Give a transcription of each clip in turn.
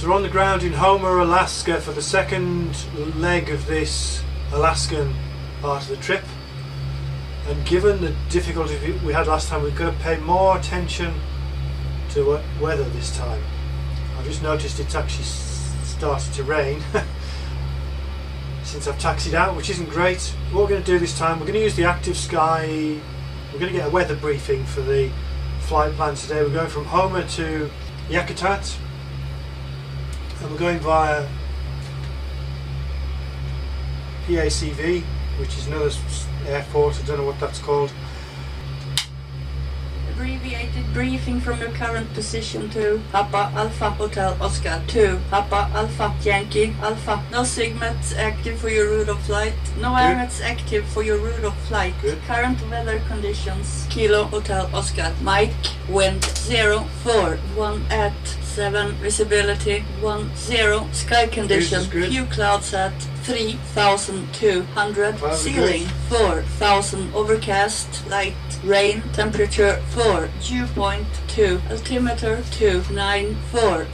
So we're on the ground in Homer, Alaska for the second leg of this Alaskan part of the trip. And given the difficulty we had last time, we've got to pay more attention to weather this time. I've just noticed it's actually started to rain since I've taxied out, which isn't great. What we're going to do this time, we're going to use the Active Sky. We're going to get a weather briefing for the flight plan today. We're going from Homer to Yakutat, and we're going via PACV, which is another airport. I don't know what that's called. Abbreviated briefing from your current position to Papa Alpha Hotel Oscar 2 Papa Alpha Yankee Alpha. No SIGMETs active for your route of flight. No AirNets active for your route of flight. Good. Current weather conditions: Kilo Hotel Oscar. Mike, wind 0-4, 1 at 7, visibility 10, sky condition few clouds at 3,200, ceiling 4,000, overcast, light rain, temperature 4, dew point 2, altimeter 294,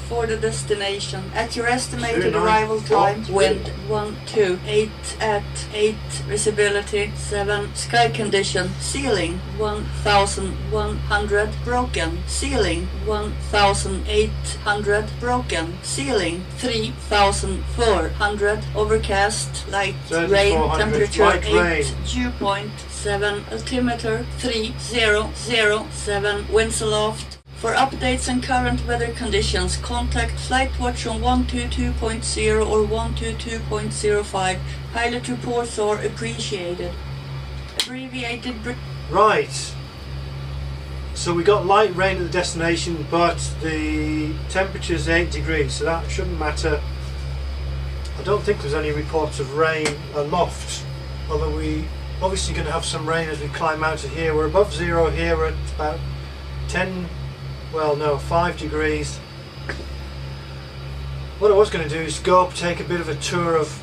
for the destination. At your estimated arrival time, wind 128 at 8, visibility 7, sky condition, ceiling 1,100, broken, ceiling 1,800, broken, ceiling 3,400, overcast, light rain, temperature 8, dew point 7, altimeter 3007, winds aloft. For updates and current weather conditions, contact FlightWatch on 122.0 or 122.05. Pilot reports are appreciated. Abbreviated Right. So we got light rain at the destination, but the temperature's 8 degrees, so that shouldn't matter. I don't think there's any reports of rain aloft, although we obviously going to have some rain as we climb out of here. We're above zero here. We're at about 5 degrees. What I was going to do is go up, take a bit of a tour of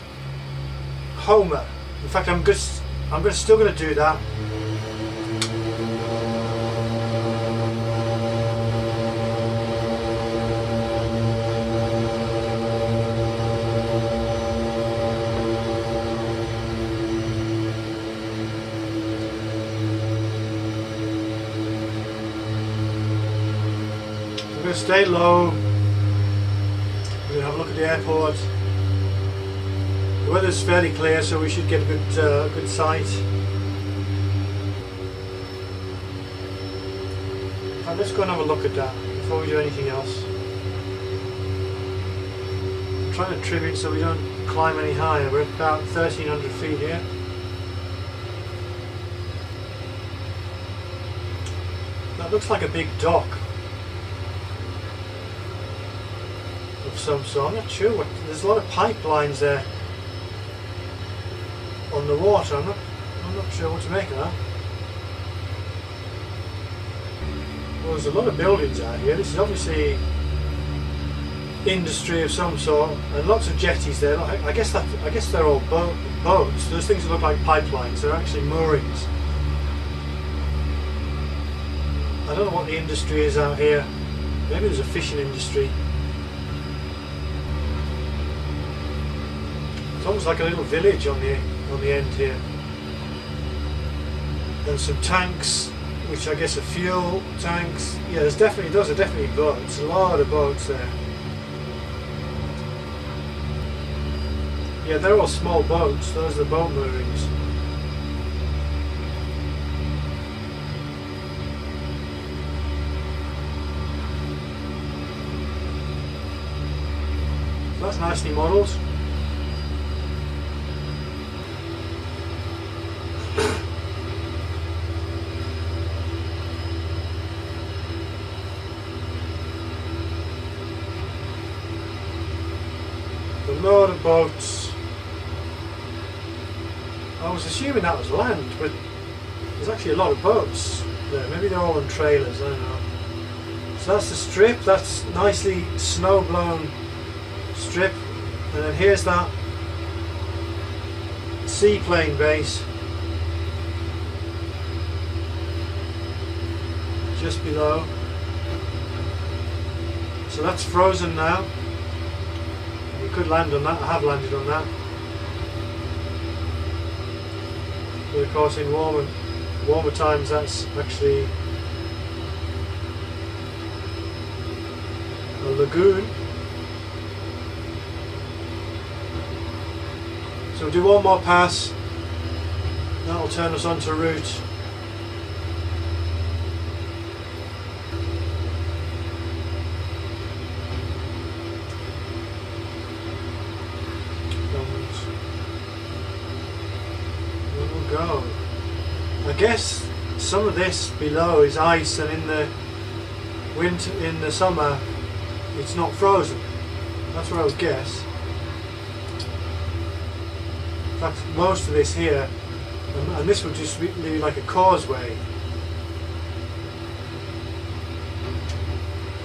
Homer. In fact, I'm still going to do that. We're going to stay low. We're going to have a look at the airport. The weather's fairly clear, so we should get a good sight. Right, let's go and have a look at that before we do anything else. I'm trying to trim it so we don't climb any higher. We're at about 1,300 feet here. That looks like a big dock of some sort. I'm not sure what. There's a lot of pipelines there on the water. I'm not sure what to make of that. Well, there's a lot of buildings out here. This is obviously industry of some sort, and lots of jetties there. I guess they're all boats. Those things that look like pipelines. They're actually moorings. I don't know what the industry is out here. Maybe there's a fishing industry. It's almost like a little village on the end here. And some tanks, which I guess are fuel tanks. Yeah, those are definitely boats. A lot of boats there. Yeah, they're all small boats. Those are the boat moorings. That's nicely modelled. A load of boats. I was assuming that was land, but there's actually a lot of boats there. Maybe they're all on trailers, I don't know. So that's the strip. That's nicely snow-blown strip, and then here's that seaplane base just below. So that's frozen now. We could land on that. I have landed on that. But of course in warmer times that's actually a lagoon. So we'll do one more pass. That'll turn us onto route. Go. I guess some of this below is ice, and in the winter, in the summer, it's not frozen. That's what I would guess. In fact, most of this here, and this would just be like a causeway.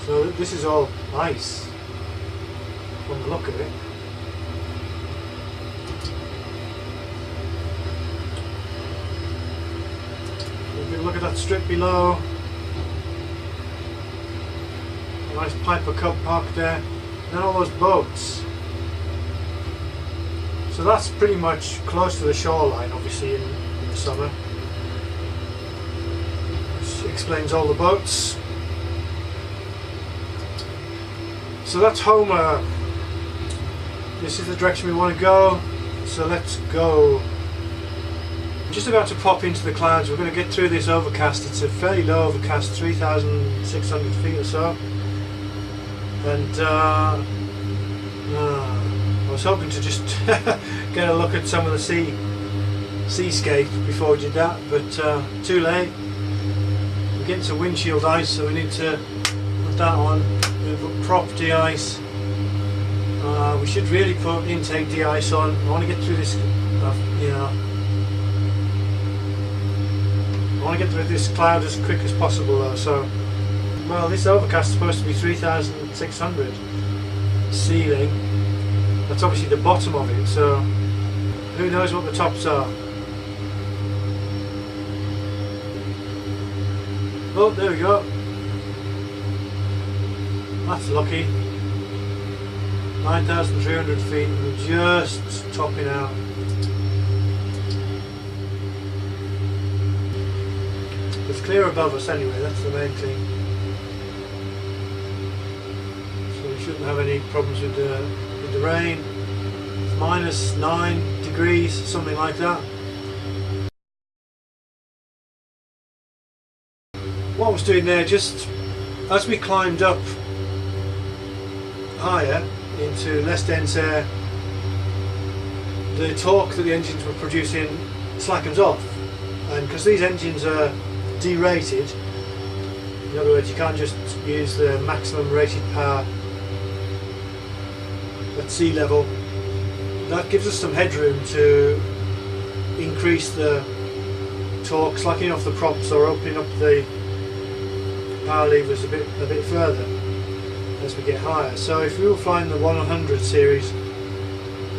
So this is all ice from the look of it. Look at that strip below. A nice Piper Cub parked there. And then all those boats. So that's pretty much close to the shoreline, obviously, in the summer. Which explains all the boats. So that's Homer. This is the direction we want to go. So let's go. I'm just about to pop into the clouds. We're going to get through this overcast. It's a fairly low overcast, 3,600 feet or so. And I was hoping to just get a look at some of the seascape before we did that, but too late. We're getting some windshield ice, so we need to put that on. We've got prop de-ice. We should really put intake de-ice on. I want to get through this, I want to get through this cloud as quick as possible though, so well, this overcast is supposed to be 3,600 ceiling. That's obviously the bottom of it, so who knows what the tops are. Oh, there we go. That's lucky. 9,300 feet, we're just topping out. It's clear above us anyway, that's the main thing. So we shouldn't have any problems with the rain. It's -9 degrees, something like that. What I was doing there, just as we climbed up higher into less dense air, the torque that the engines were producing slackens off. And because these engines are derated, in other words, you can't just use the maximum rated power at sea level, that gives us some headroom to increase the torque, slacking off the props or opening up the power levers a bit further as we get higher. So if we were flying the 100 series,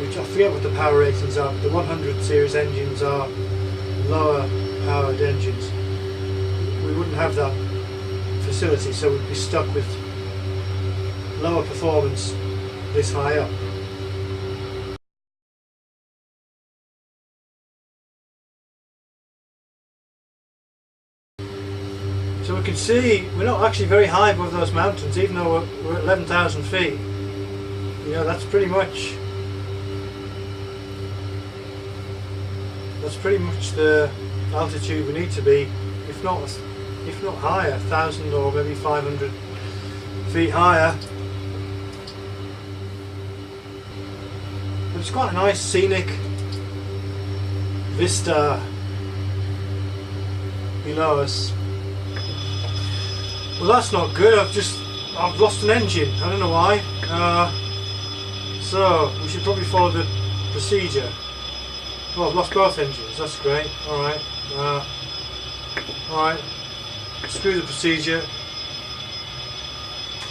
which I forget what the power ratings are, but the 100 series engines are lower powered engines, we wouldn't have that facility, so we'd be stuck with lower performance this high up. So we can see we're not actually very high above those mountains, even though we're at 11,000 feet. You know, that's pretty much the altitude we need to be, if not higher, 1,000 or maybe 500 feet higher. But it's quite a nice scenic vista below us. Well, that's not good. I've lost an engine. I don't know why. So we should probably follow the procedure. Oh, I've lost both engines. That's great. All right. All right. Screw the procedure.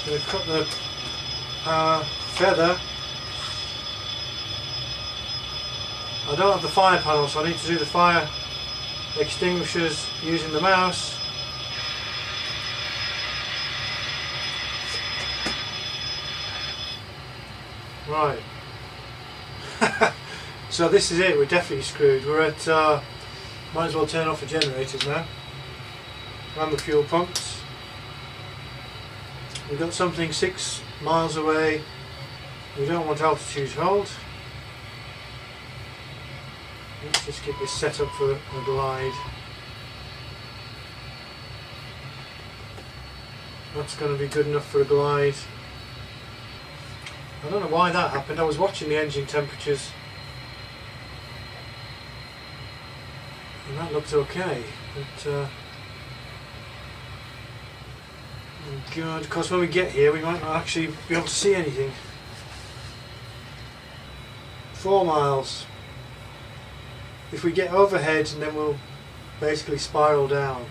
Going to cut the feather. I don't have the fire panel, so I need to do the fire extinguishers using the mouse. Right. So this is it, we're definitely screwed. We're at, might as well turn off the generators now. And the fuel pumps. We've got something 6 miles away. We don't want altitude hold. Let's just get this set up for a glide. That's going to be good enough for a glide. I don't know why that happened. I was watching the engine temperatures and that looked okay, but oh God, because when we get here we might not actually be able to see anything. 4 miles. If we get overhead, and then we'll basically spiral down.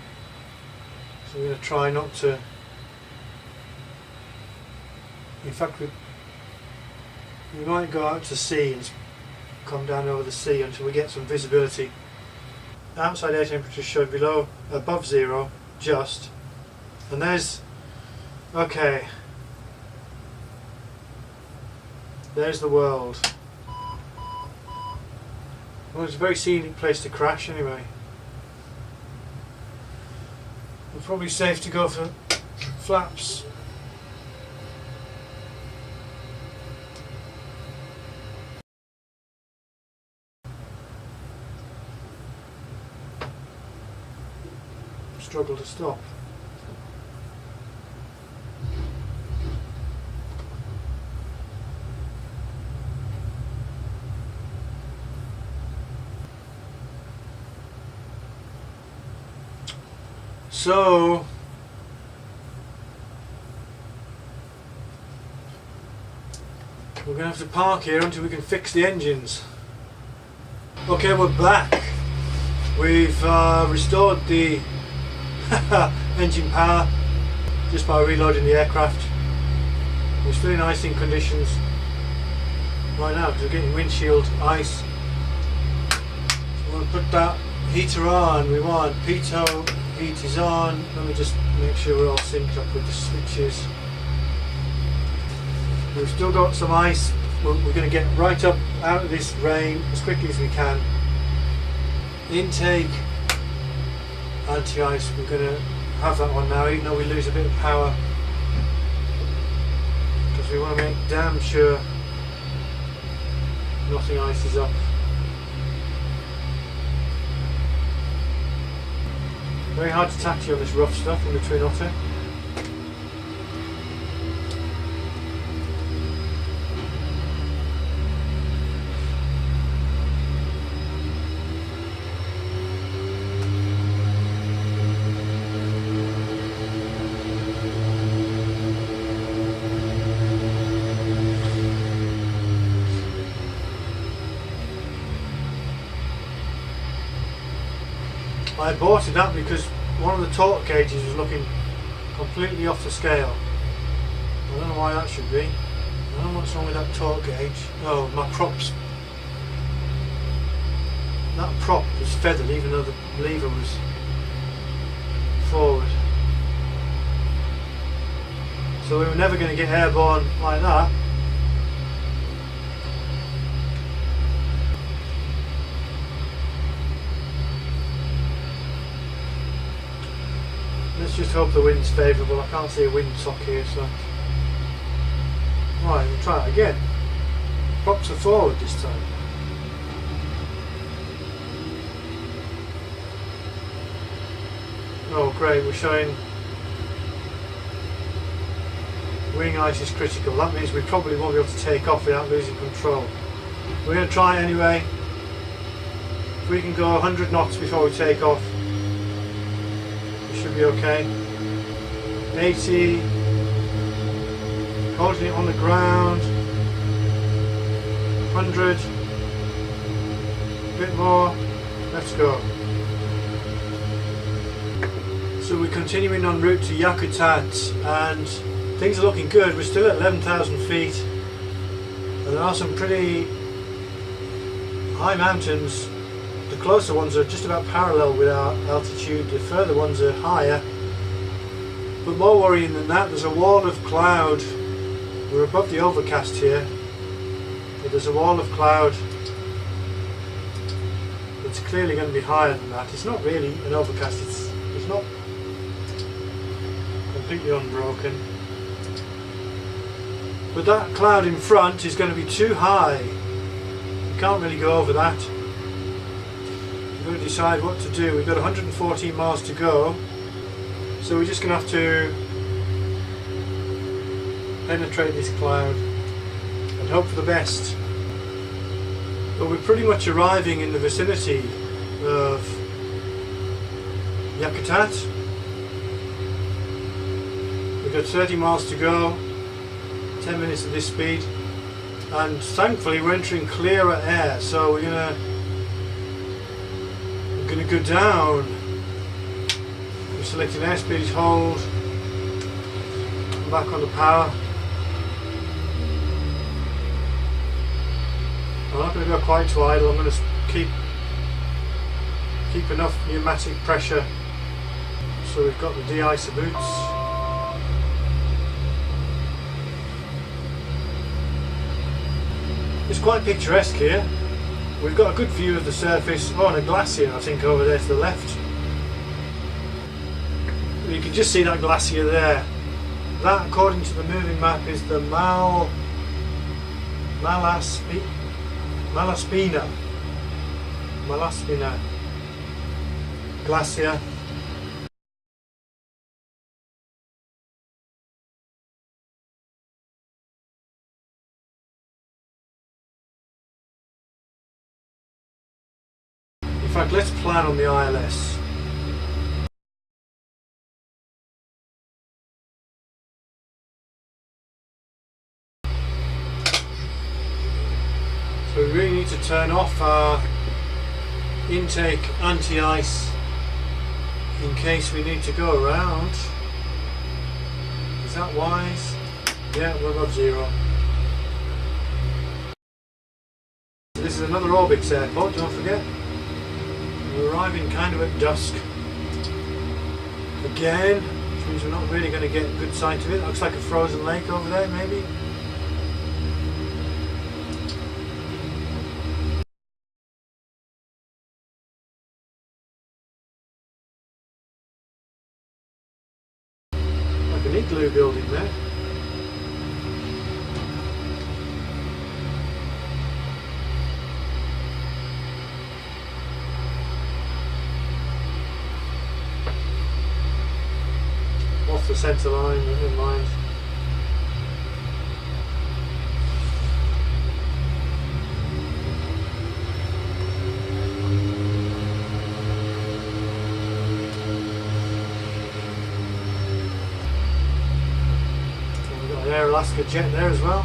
So we're going to try not to. In fact, we might go out to sea and come down over the sea until we get some visibility. Outside air temperatures show above zero, just. And there's, okay. There's the world. Well, it's a very scenic place to crash anyway. It's probably safe to go for flaps. Struggle to stop. So we're going to have to park here until we can fix the engines. Okay, we're back. We've restored the engine power just by reloading the aircraft. We're still in icing conditions right now because we're getting windshield ice. So we'll put that heater on. We want pitot heat is on. Let me just make sure we're all synced up with the switches. We've still got some ice. We're going to get right up out of this rain as quickly as we can. Intake anti-ice, we're going to have that on now, even though we lose a bit of power, because we want to make damn sure nothing ices up. Very hard to taxi on this rough stuff in the Twin Otter. I bought it up because one of the torque gauges was looking completely off the scale. I don't know why that should be. I don't know what's wrong with that torque gauge. Oh, my props. That prop was feathered even though the lever was forward. So we were never going to get airborne like that. Let's just hope the wind's favourable. I can't see a windsock here, so. Right, we'll try it again. Props are forward this time. Oh great, we're showing wing ice is critical. That means we probably won't be able to take off without losing control. We're going to try it anyway. If we can go 100 knots before we take off, should be okay. 80, holding it on the ground. 100, a bit more. Let's go. So we're continuing en route to Yakutat, and things are looking good. We're still at 11,000 feet, and there are some pretty high mountains. The closer ones are just about parallel with our altitude, the further ones are higher. But more worrying than that, there's a wall of cloud. We're above the overcast here, but there's a wall of cloud that's clearly going to be higher than that. It's not really an overcast, it's not completely unbroken. But that cloud in front is going to be too high. You can't really go over that. You've got to decide what to do. We've got 114 miles to go, so we're just going to have to penetrate this cloud and hope for the best. But we're pretty much arriving in the vicinity of Yakutat. We've got 30 miles to go, 10 minutes at this speed, and thankfully we're entering clearer air, so we're gonna go down. We're selecting airspeed, hold, come back on the power. I'm not going to go quite to idle. I'm going to keep enough pneumatic pressure so we've got the de-icer boots. It's quite picturesque here. We've got a good view of the surface. Oh, and a glacier I think over there to the left. You can just see that glacier there. That, according to the moving map, is the Malaspina glacier. In fact, let's plan on the ILS. So we really need to turn off our intake anti-ice in case we need to go around. Is that wise? Yeah, we're above zero. This is another Orbix airport, don't forget. We're arriving kind of at dusk again, which means we're not really going to get a good sight of it. Looks like a frozen lake over there, maybe. Like an igloo building there. Off the centre line, never mind. We've got an Air Alaska jet there as well.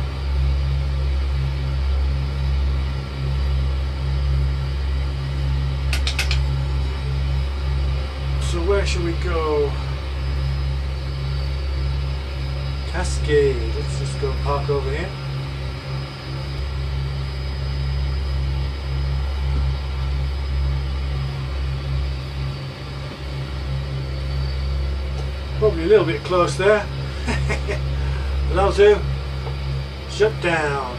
So where should we go? Cascade. Let's just go park over here. Probably a little bit close there. But that'll do. Shut down.